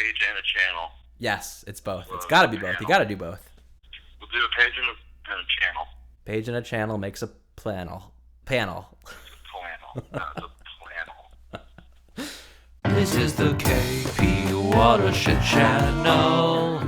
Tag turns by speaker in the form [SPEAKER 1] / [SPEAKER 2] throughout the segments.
[SPEAKER 1] page and a channel.
[SPEAKER 2] Yes, it's both. It's got to be both. You got to do both.
[SPEAKER 1] We'll do a page and a channel.
[SPEAKER 2] Page and a channel makes a panel. Panel.
[SPEAKER 1] That's a panel.
[SPEAKER 3] This is the KP Watershed Channel.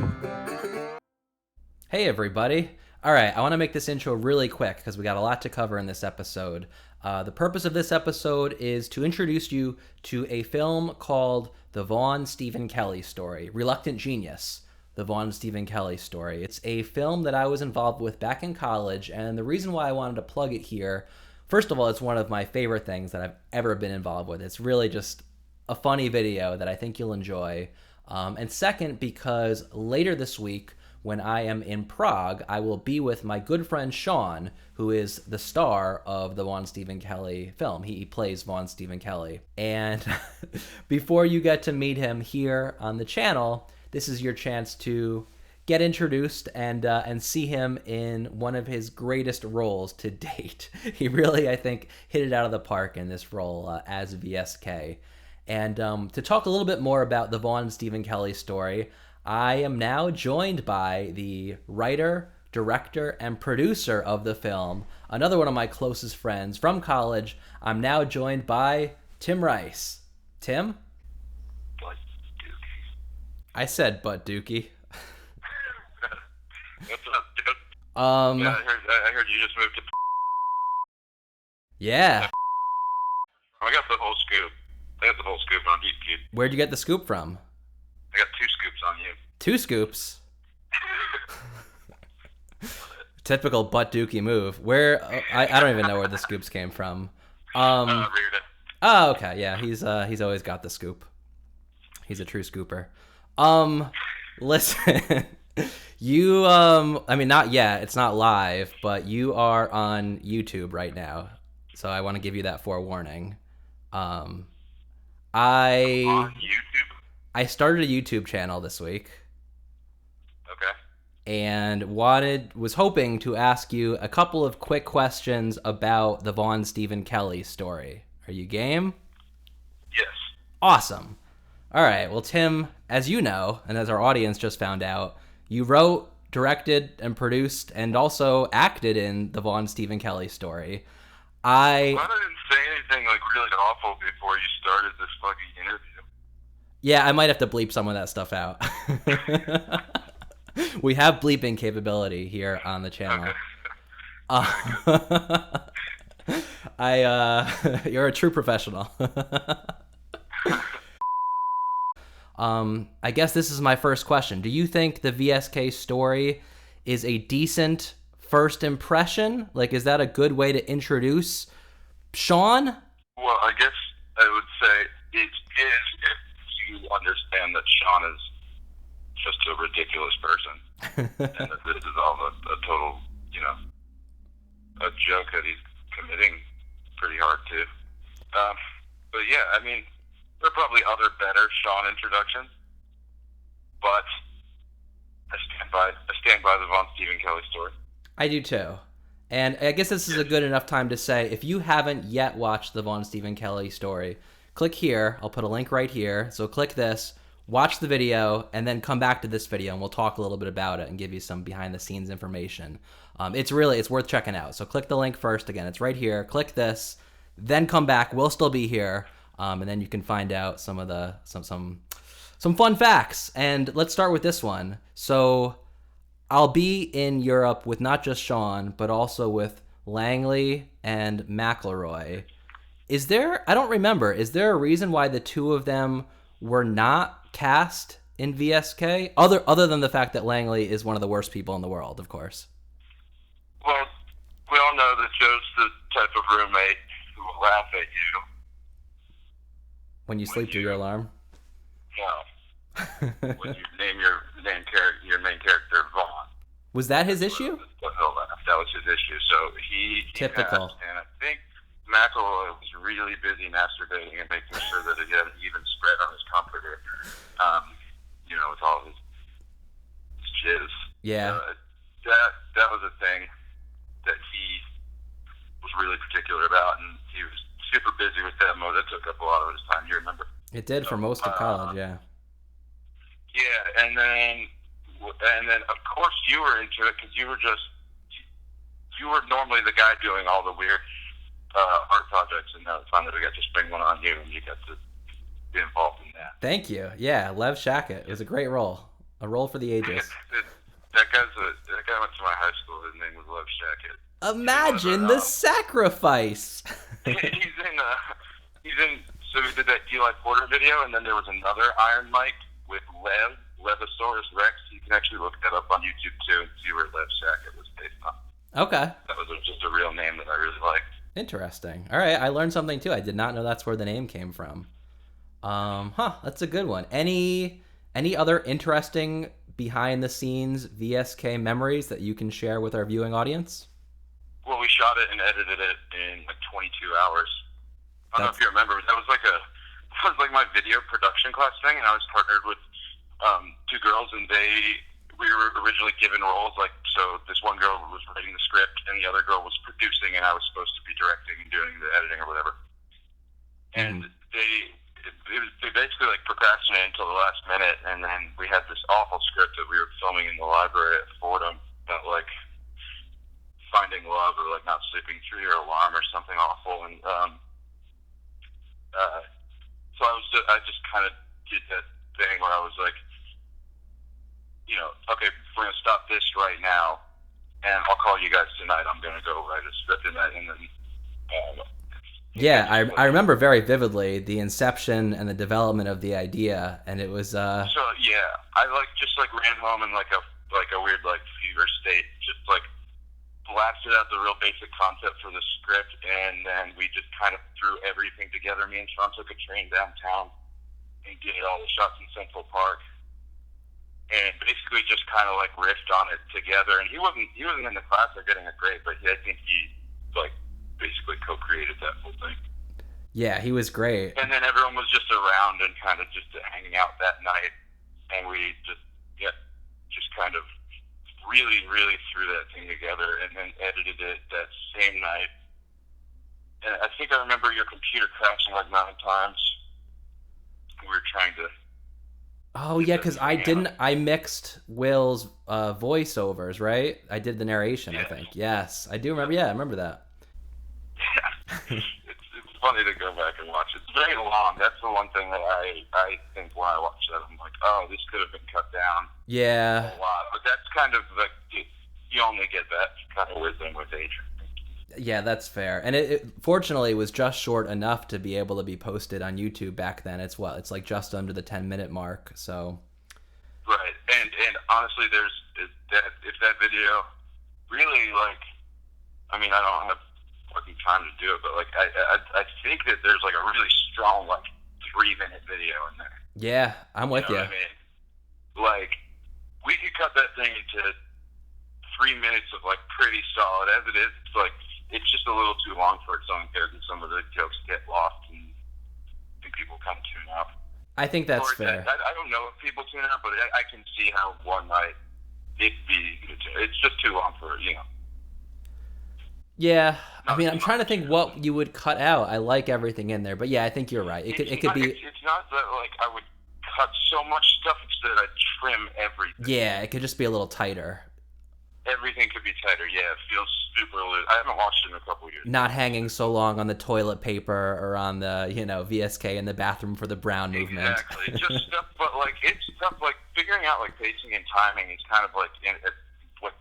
[SPEAKER 2] Hey, everybody. All right, I want to make this intro really quick because we got a lot to cover in this episode. The purpose of this episode is to introduce you to a film called The Vaughn Stephen Kelly Story, Reluctant Genius, The Vaughn Stephen Kelly Story. It's a film that I was involved with back in college, and the reason why I wanted to plug it here, first of all, it's one of my favorite things that I've ever been involved with. It's really just a funny video that I think you'll enjoy. And second, because later this week, when I am in Prague, I will be with my good friend Sean, who is the star of the Vaughn Stephen Kelly film. He plays Vaughn Stephen Kelly. And before you get to meet him here on the channel, this is your chance to get introduced and see him in one of his greatest roles to date. He really, I think, hit it out of the park in this role as VSK. And to talk a little bit more about the Vaughn Stephen Kelly story, I am now joined by the writer, director, and producer of the film, another one of my closest friends from college. I'm now joined by Tim Rice. Tim?
[SPEAKER 1] Butt Dookie.
[SPEAKER 2] I said Butt Dookie.
[SPEAKER 1] What's up, dude?
[SPEAKER 2] Yeah,
[SPEAKER 1] I heard you just moved to...
[SPEAKER 2] Yeah.
[SPEAKER 1] I got the whole scoop. I got the whole scoop on you, kid.
[SPEAKER 2] Where'd you get the scoop from?
[SPEAKER 1] I got 2 scoops on you.
[SPEAKER 2] 2 scoops? Typical Butt Dookie move. Where I don't even know where the scoops came from.
[SPEAKER 1] Read it.
[SPEAKER 2] Oh, okay. Yeah, he's always got the scoop. He's a true scooper. Listen. You I mean, not yet. It's not live, but you are on YouTube right now. So I want to give you that forewarning.
[SPEAKER 1] On YouTube?
[SPEAKER 2] I started a YouTube channel this week.
[SPEAKER 1] Okay.
[SPEAKER 2] And was hoping to ask you a couple of quick questions about the Vaughn Stephen Kelly story. Are you game?
[SPEAKER 1] Yes.
[SPEAKER 2] Awesome. All right. Well, Tim, as you know, and as our audience just found out, you wrote, directed, and produced, and also acted in the Vaughn Stephen Kelly story.
[SPEAKER 1] I didn't say anything like really awful before you started this fucking interview.
[SPEAKER 2] Yeah, I might have to bleep some of that stuff out. We have bleeping capability here on the channel. Okay. You're a true professional. I guess this is my first question. Do you think the VSK story is a decent first impression? Like, is that a good way to introduce Sean?
[SPEAKER 1] Well, I guess I would say it is if you understand that Sean is just a ridiculous person. And that this is all a total, a joke that he's committing pretty hard to. But yeah, I mean, there are probably other better Sean introductions, but I stand by the Vaughn Stephen Kelly story.
[SPEAKER 2] I do too. And I guess this is a good enough time to say, if you haven't yet watched the Vaughn Stephen Kelly story, click here. I'll put a link right here. So click this, watch the video, and then come back to this video, and we'll talk a little bit about it and give you some behind-the-scenes information. It's worth checking out. So click the link first. Again, it's right here. Click this, then come back. We'll still be here, and then you can find out some of the some fun facts. And let's start with this one. So I'll be in Europe with not just Sean, but also with Langley and McElroy. I don't remember, is there a reason why the two of them were not cast in VSK? Other than the fact that Langley is one of the worst people in the world, of course.
[SPEAKER 1] Well, we all know that Joe's the type of roommate who will laugh at you.
[SPEAKER 2] When you sleep through your alarm?
[SPEAKER 1] No. When you name your main character Vaughn.
[SPEAKER 2] Was that his issue?
[SPEAKER 1] That was his issue. So he
[SPEAKER 2] Typical.
[SPEAKER 1] And I think McElroy was really busy masturbating and making sure that he had an even spread on his comforter. With all his jizz.
[SPEAKER 2] Yeah.
[SPEAKER 1] That was a thing that he was really particular about, and he was super busy with that. That took up a lot of his time. You remember?
[SPEAKER 2] It did for most of college, yeah.
[SPEAKER 1] Yeah, and then of course you were into it because you were normally the guy doing all the weird art projects, and now it's finally we got to spring one on you, and you got to be involved in that.
[SPEAKER 2] Thank you. Yeah, Lev Shackett. It was a great role. A role for the ages.
[SPEAKER 1] That guy went to my high school. His name was Lev Shackett.
[SPEAKER 2] Imagine the sacrifice.
[SPEAKER 1] He's in. So we did that Eli Porter video, and then there was another Iron Mike with Levosaurus Rex. You can actually look that up on YouTube too and see where Lev Shackett was based on.
[SPEAKER 2] Okay.
[SPEAKER 1] That was just a real name that I really liked.
[SPEAKER 2] Interesting. All right, I learned something too. I did not know that's where the name came from. That's a good one. Any other interesting behind the scenes VSK memories that you can share with our viewing audience?
[SPEAKER 1] Well, we shot it and edited it in like 22 hours. I don't know if you remember, but that was like my video production class thing, and I was partnered with two girls, and we were originally given roles. Like, so this one girl was writing the script, and the other girl was producing, and I was supposed to be directing and doing the editing or whatever. And they basically like procrastinated until the last minute, and then we had this awful script that we were filming in the library at Fordham about like finding love or like not sleeping through your alarm or something awful, and so I just kind of did that thing where I was like, you know, okay, we're gonna stop this right now, and I'll call you guys tonight. I'm gonna go write a script in that, and then.
[SPEAKER 2] Yeah, I remember very vividly the inception and the development of the idea, and it was.
[SPEAKER 1] So yeah, I just ran home in like a weird like fever state, just like blasted out the real basic concept for the script, and then we just kind of threw everything together. Me and Sean took a train downtown and did all the shots in Central Park, and basically just kind of like riffed on it together. And he wasn't in the class or getting a grade, but I think he like basically co-created that whole thing.
[SPEAKER 2] Yeah, he was great.
[SPEAKER 1] And then everyone was just around and kind of just hanging out that night, and we just kind of really, really threw that thing together, and then edited it that same night. And I think I remember your computer crashing like 9 times. We were trying to.
[SPEAKER 2] Oh yeah, because I mixed Will's voiceovers, right? I did the narration, I think. Yes, I do remember. Yeah, I remember that.
[SPEAKER 1] Yeah, it's funny to go back and watch. It's very long. That's the one thing that I think when I watch that, I'm like, oh, this could have been cut down.
[SPEAKER 2] Yeah.
[SPEAKER 1] A lot, but that's kind of like you only get that kind of wisdom with age.
[SPEAKER 2] Yeah, that's fair. And it fortunately was just short enough to be able to be posted on YouTube back then. It's like just under the 10-minute mark. So.
[SPEAKER 1] Right, and honestly, if that video really like, I mean, I don't have fucking time to do it, but like I think that there's like a really strong like 3-minute video in there.
[SPEAKER 2] Yeah, I'm with you.
[SPEAKER 1] Know what I mean? Like we could cut that thing into 3 minutes of like pretty solid. As it is, it's like it's just a little too long for its own good, and some of the jokes get lost, and I think people kind of tune out.
[SPEAKER 2] I think that's fair.
[SPEAKER 1] I don't know if people tune out, but I can see how one night it's just too long for, you know.
[SPEAKER 2] Yeah, I mean, I'm trying to think what you would cut out. I like everything in there, but yeah, I think you're right. It could be.
[SPEAKER 1] It's not that like I would cut so much stuff; it's that I trim everything.
[SPEAKER 2] Yeah, it could just be a little tighter.
[SPEAKER 1] Everything could be tighter. Yeah, it feels super loose. I haven't watched it in a couple years.
[SPEAKER 2] Not hanging so long on the toilet paper or on the VSK in the bathroom for the brown movement.
[SPEAKER 1] Exactly, just stuff. But like it's stuff like figuring out like pacing and timing is kind of like it's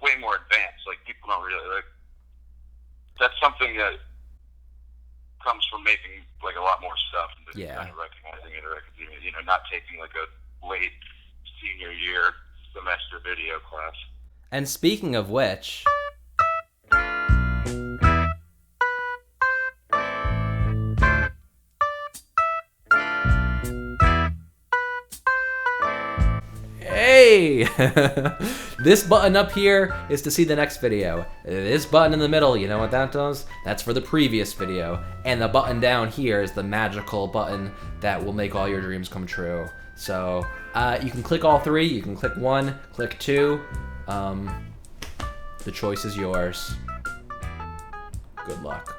[SPEAKER 1] way more advanced. Like people don't really like. That's something that comes from making like a lot more stuff and just kind of recognizing it, or not taking like a late senior year semester video class.
[SPEAKER 2] And speaking of which, hey, this button up here is to see the next video. This button in the middle, you know what that does? That's for the previous video. And the button down here is the magical button that will make all your dreams come true. So you can click all 3. You can click 1, click 2. The choice is yours. Good luck.